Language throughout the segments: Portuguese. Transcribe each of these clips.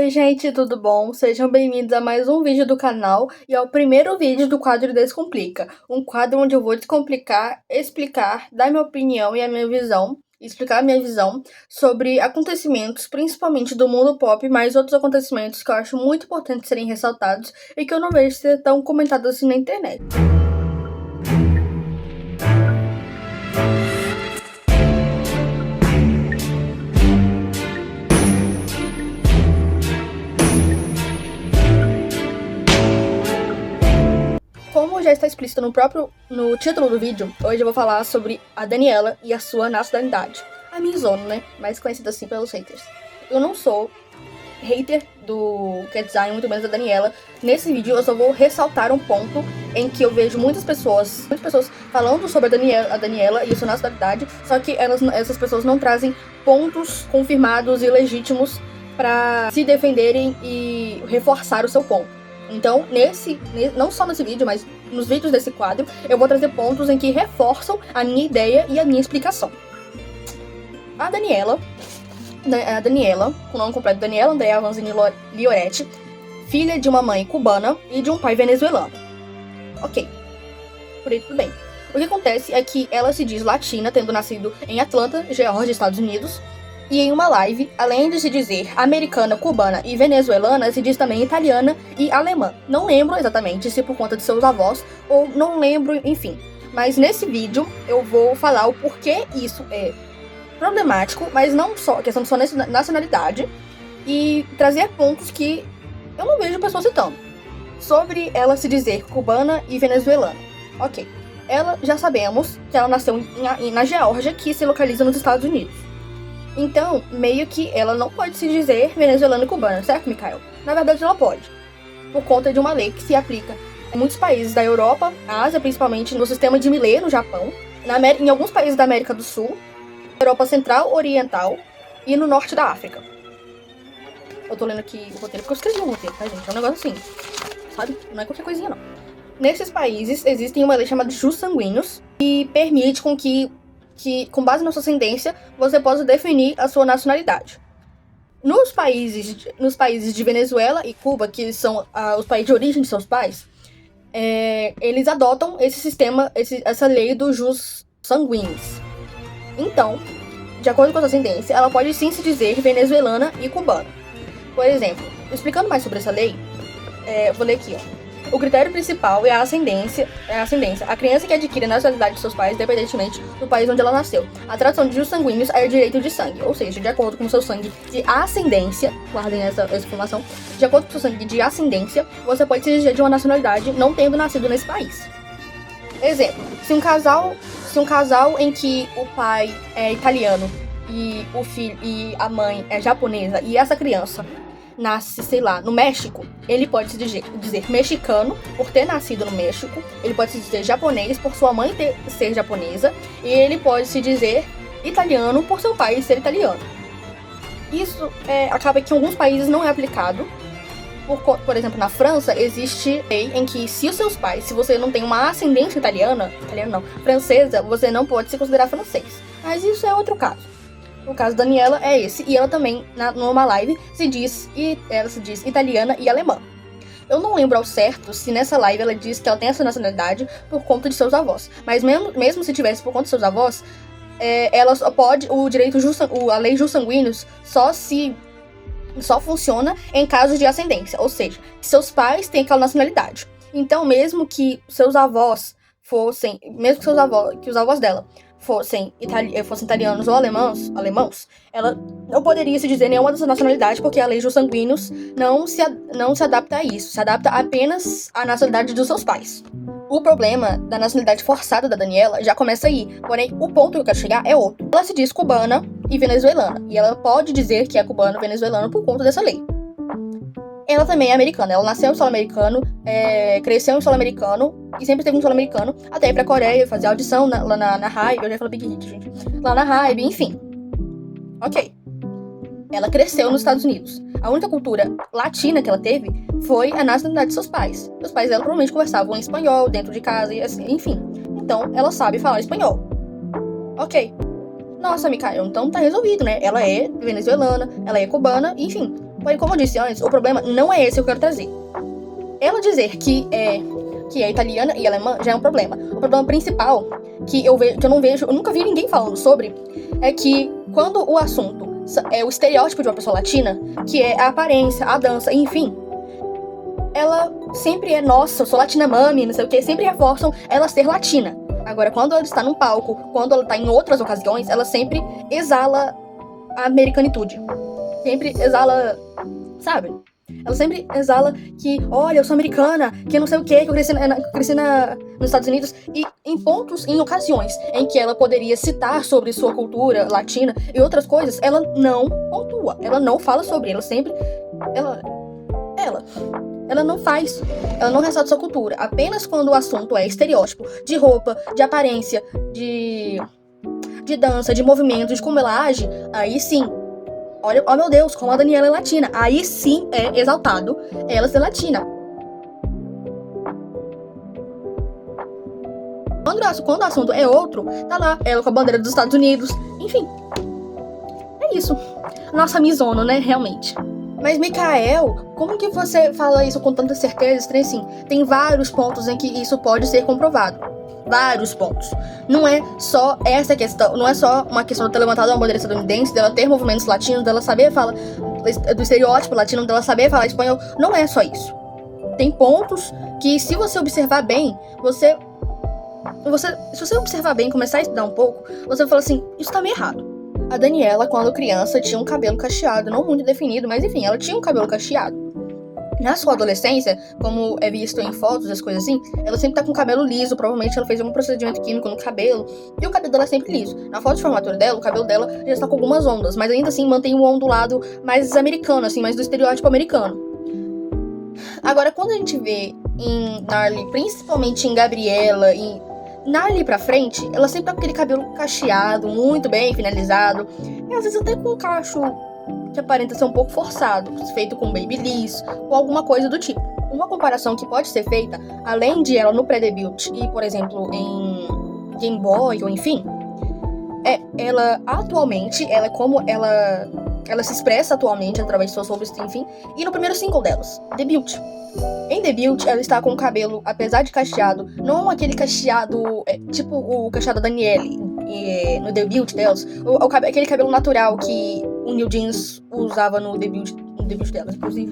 Oi gente, tudo bom? Sejam bem-vindos a mais um vídeo do canal e ao primeiro vídeo do quadro Descomplica, um quadro onde eu vou descomplicar, explicar, dar minha opinião e a minha visão, explicar a minha visão sobre acontecimentos, principalmente do mundo pop, mas outros acontecimentos que eu acho muito importante serem ressaltados e que eu não vejo ser tão comentados assim na internet. Como já está explícito no título do vídeo, hoje eu vou falar sobre a Daniela e a sua nacionalidade. A Mizono, né? Mais conhecida assim pelos haters. Eu não sou hater do Cat Design, muito menos da Daniela. Nesse vídeo eu só vou ressaltar um ponto em que eu vejo muitas pessoas falando sobre a Daniela e a sua nacionalidade, só que essas pessoas não trazem pontos confirmados e legítimos para se defenderem e reforçar o seu ponto. Então, não só nesse vídeo, mas nos vídeos desse quadro, eu vou trazer pontos em que reforçam a minha ideia e a minha explicação. A Daniela, com o nome completo Daniela Andrea Vanzini Lioretti, filha de uma mãe cubana e de um pai venezuelano. Ok, por aí tudo bem. O que acontece é que ela se diz latina, tendo nascido em Atlanta, Geórgia, Estados Unidos. E em uma live, além de se dizer americana, cubana e venezuelana, se diz também italiana e alemã. Não lembro exatamente se por conta de seus avós ou não lembro, enfim. Mas nesse vídeo eu vou falar o porquê isso é problemático, mas não só, a questão de sua nacionalidade, e trazer pontos que eu não vejo pessoas citando. Sobre ela se dizer cubana e venezuelana. Ok, ela já sabemos que ela nasceu na Geórgia, que se localiza nos Estados Unidos. Então, meio que ela não pode se dizer venezuelana e cubana, certo, Mikael? Na verdade, ela pode, por conta de uma lei que se aplica em muitos países da Europa, Ásia, principalmente no sistema de Millet, no Japão, em alguns países da América do Sul, Europa Central, Oriental e no norte da África. Eu tô lendo aqui o roteiro porque eu escrevi o roteiro, tá, gente? É um negócio assim, sabe? Não é qualquer coisinha, não. Nesses países, existe uma lei chamada jus sanguíneos, que permite que com base na sua ascendência, você possa definir a sua nacionalidade. Nos países de Venezuela e Cuba, que são os países de origem de seus pais, eles adotam esse sistema, essa lei do jus sanguíneos. Então, de acordo com a sua ascendência, ela pode sim se dizer venezuelana e cubana. Por exemplo, explicando mais sobre essa lei, vou ler aqui, ó. O critério principal é a ascendência. A criança que adquire a nacionalidade de seus pais, independentemente do país onde ela nasceu. A tradução de jus sanguíneos é direito de sangue, ou seja, de acordo com o seu sangue de ascendência, guardem essa informação, de acordo com o seu sangue de ascendência, você pode se dizer de uma nacionalidade não tendo nascido nesse país. Exemplo, se um casal em que o pai é italiano e o filho e a mãe é japonesa e essa criança nasce, sei lá, no México, ele pode se dizer mexicano por ter nascido no México, ele pode se dizer japonês por sua mãe ser japonesa, e ele pode se dizer italiano por seu pai ser italiano. Isso acaba que em alguns países não é aplicado. Por exemplo, na França, existe lei em que se você não tem uma ascendência francesa, você não pode se considerar francês. Mas isso é outro caso. O caso da Daniela é esse, e ela também, numa live, ela se diz italiana e alemã. Eu não lembro ao certo se nessa live ela diz que ela tem essa nacionalidade por conta de seus avós. Mas mesmo se tivesse por conta de seus avós, ela só pode, a lei jus sanguíneos só funciona em casos de ascendência, ou seja, seus pais têm aquela nacionalidade. Então, mesmo que os avós dela fossem italianos ou alemãos, ela não poderia se dizer nenhuma dessas nacionalidades, porque a lei jus sanguíneos não se adapta a isso, se adapta apenas à nacionalidade dos seus pais. O problema da nacionalidade forçada da Daniela já começa aí, porém o ponto que eu quero chegar é outro. Ela se diz cubana e venezuelana, e ela pode dizer que é cubana e venezuelana por conta dessa lei. Ela também é americana, ela nasceu em solo americano, cresceu em solo americano e sempre esteve em solo americano, até ir pra Coreia, fazer audição lá na Hybe, eu já falo Big Hit, gente, lá na Hybe, enfim. Ok. Ela cresceu nos Estados Unidos. A única cultura latina que ela teve foi a nacionalidade de seus pais. Os pais dela provavelmente conversavam em espanhol, dentro de casa, e assim, enfim. Então, ela sabe falar espanhol. Ok. Nossa, Mikael, então tá resolvido, né? Ela é venezuelana, ela é cubana, enfim. Porém, como eu disse antes, o problema não é esse que eu quero trazer. Ela dizer que é italiana e alemã já é um problema. O problema principal que eu não vejo, eu nunca vi ninguém falando sobre, é que quando o assunto é o estereótipo de uma pessoa latina, que é a aparência, a dança, enfim, ela sempre é, nossa, eu sou latina mami, não sei o que, sempre reforçam ela ser latina. Agora, quando ela está num palco, quando ela está em outras ocasiões, ela sempre exala a americanitude. Sempre exala, sabe? Ela sempre exala que, olha, eu sou americana, que não sei o que eu cresci nos Estados Unidos. E em pontos, em ocasiões em que ela poderia citar sobre sua cultura latina e outras coisas, ela não pontua, ela não fala sobre, ela sempre... Ela não faz, ela não ressalta sua cultura. Apenas quando o assunto é estereótipo, de roupa, de aparência, de dança, de movimento, de como ela age, aí sim, olha, oh meu Deus, como a Daniela é latina. Aí sim é exaltado ela ser latina. Quando o assunto é outro, tá lá, ela com a bandeira dos Estados Unidos, enfim. É isso. Nossa misono, né, realmente. Mas, Mikael, como que você fala isso com tanta certeza? Assim, tem vários pontos em que isso pode ser comprovado. Vários pontos. Não é só essa questão, não é só uma questão de ter levantado uma bandeira estadunidense, dela ter movimentos latinos, dela saber falar do estereótipo latino, dela saber falar espanhol. Não é só isso. Tem pontos que, se você observar bem, se você observar bem, começar a estudar um pouco, você fala assim, isso tá meio errado. A Daniela, quando criança, tinha um cabelo cacheado, não muito definido, mas enfim, ela tinha um cabelo cacheado. Na sua adolescência, como é visto em fotos, as coisas assim, ela sempre tá com o cabelo liso, provavelmente ela fez um procedimento químico no cabelo, e o cabelo dela é sempre liso. Na foto de formatura dela, o cabelo dela já está com algumas ondas, mas ainda assim mantém um ondulado mais americano, assim, mais do estereótipo americano. Agora, quando a gente vê em Narly, principalmente em Gabriela, e Narly pra frente, ela sempre tá com aquele cabelo cacheado, muito bem finalizado, e às vezes até com um cacho que aparenta ser um pouco forçado, feito com babyliss ou alguma coisa do tipo. Uma comparação que pode ser feita, além de ela no pré-debut e, por exemplo, em Game Boy ou enfim, ela atualmente, ela se expressa atualmente através de suas roupas, enfim, e no primeiro single delas, Debut. Em Debut, ela está com o cabelo, apesar de cacheado, não aquele cacheado, tipo o cacheado da Danielle, no debut delas, aquele cabelo natural que o New Jeans usava no debut delas, inclusive.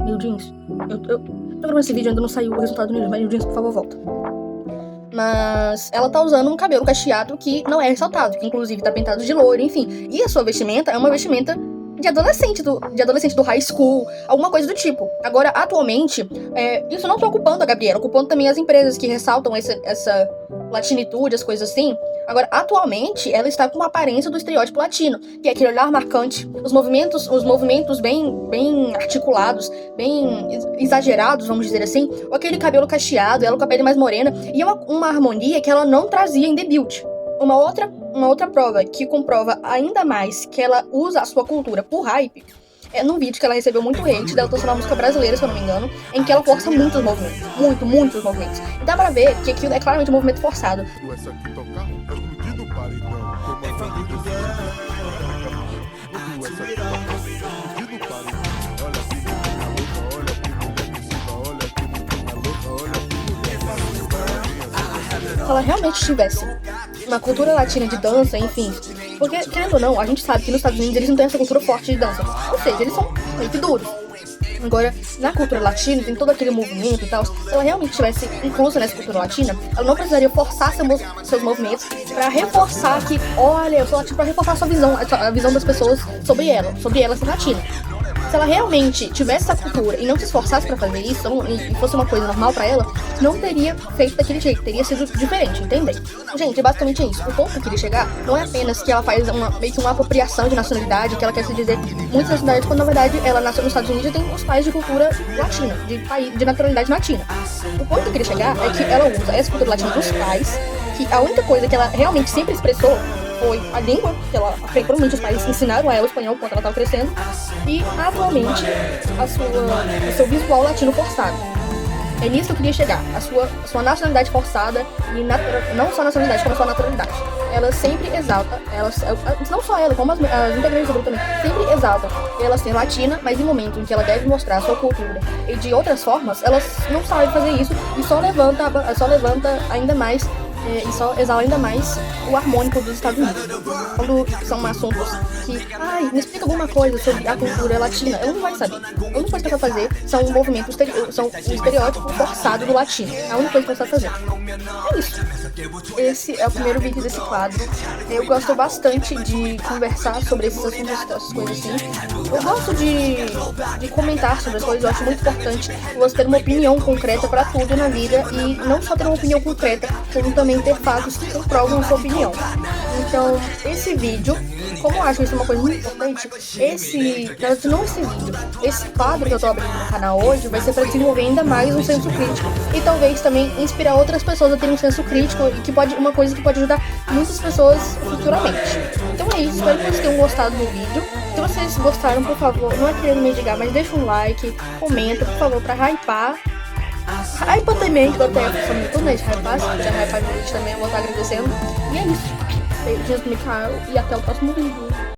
New Jeans, eu tô gravando esse vídeo, ainda não saiu o resultado do New Jeans, mas New Jeans, por favor, volta. Mas ela tá usando um cabelo cacheado que não é ressaltado, que inclusive tá pintado de loiro, enfim. E a sua vestimenta é uma vestimenta de adolescente do high school, alguma coisa do tipo. Agora, atualmente, isso não tá ocupando a Gabriela, ocupando também as empresas que ressaltam essa latinitude, as coisas assim. Agora, atualmente, ela está com uma aparência do estereótipo latino, que é aquele olhar marcante, os movimentos bem articulados, bem exagerados, vamos dizer assim, ou aquele cabelo cacheado, ela com a pele mais morena, e uma harmonia que ela não trazia em Debut. Uma outra prova que comprova ainda mais que ela usa a sua cultura por hype é num vídeo que ela recebeu muito hate dela tocando uma música brasileira, se eu não me engano, em que ela força muitos movimentos. Muitos movimentos. E dá pra ver que aquilo é claramente um movimento forçado. Se ela realmente tivesse uma cultura latina de dança, enfim, porque, querendo ou não, a gente sabe que nos Estados Unidos eles não têm essa cultura forte de dança, ou seja, eles são meio que duros. Agora, na cultura latina, tem todo aquele movimento e tal, se ela realmente estivesse inclusa nessa cultura latina, ela não precisaria forçar seus movimentos pra reforçar que, olha, eu sou latina, pra reforçar a visão das pessoas sobre ela ser latina. Se ela realmente tivesse essa cultura e não se esforçasse pra fazer isso, e fosse uma coisa normal pra ela, não teria feito daquele jeito, teria sido diferente, entendem? Gente, basicamente é isso. O ponto que eu queria chegar não é apenas que ela faz meio que uma apropriação de nacionalidade, que ela quer se dizer muitas nacionalidades, quando na verdade ela nasceu nos Estados Unidos e tem os pais de cultura latina, de naturalidade latina. O ponto que eu queria chegar é que ela usa essa cultura latina dos pais, que a única coisa que ela realmente sempre expressou foi a língua, que ela, provavelmente os pais ensinaram a ela o espanhol enquanto ela estava crescendo, e atualmente o seu visual latino forçado. É nisso que eu queria chegar. A sua nacionalidade forçada e não só a nacionalidade, como a sua naturalidade. Ela sempre exalta, não só ela, como as integrantes do grupo também, sempre exaltam ela ser latina, mas em momento em que ela deve mostrar a sua cultura e de outras formas, elas não sabem fazer isso e só levanta ainda mais e só exala ainda mais o harmônico dos Estados Unidos. Quando são assuntos que, me explica alguma coisa sobre a cultura latina, eu não vai saber. A única coisa que eu sei fazer são o movimento, são o estereótipo forçado do latino. É a única coisa que eu sei fazer. É isso. Esse é o primeiro vídeo desse quadro. Eu gosto bastante de conversar sobre esses assuntos, essas coisas assim. Eu gosto de comentar sobre as coisas. Eu acho muito importante você ter uma opinião concreta pra tudo na vida e não só ter uma opinião concreta, como também ter fatos que comprovam a sua opinião. Então, esse vídeo, como eu acho isso uma coisa muito importante, esse quadro que eu tô abrindo no canal hoje vai ser para desenvolver ainda mais um senso crítico e talvez também inspirar outras pessoas a terem um senso crítico e uma coisa que pode ajudar muitas pessoas futuramente. Então é isso, espero que vocês tenham gostado do vídeo. Se vocês gostaram, por favor, não é querendo me ligar, mas deixa um like, comenta, por favor, pra hypar. Hypa também, que eu tenho a função no YouTube, né, de hypar, se quiser hypar no vídeo também, eu vou estar agradecendo. E é isso. Beijinhos do Mikael e até o próximo vídeo.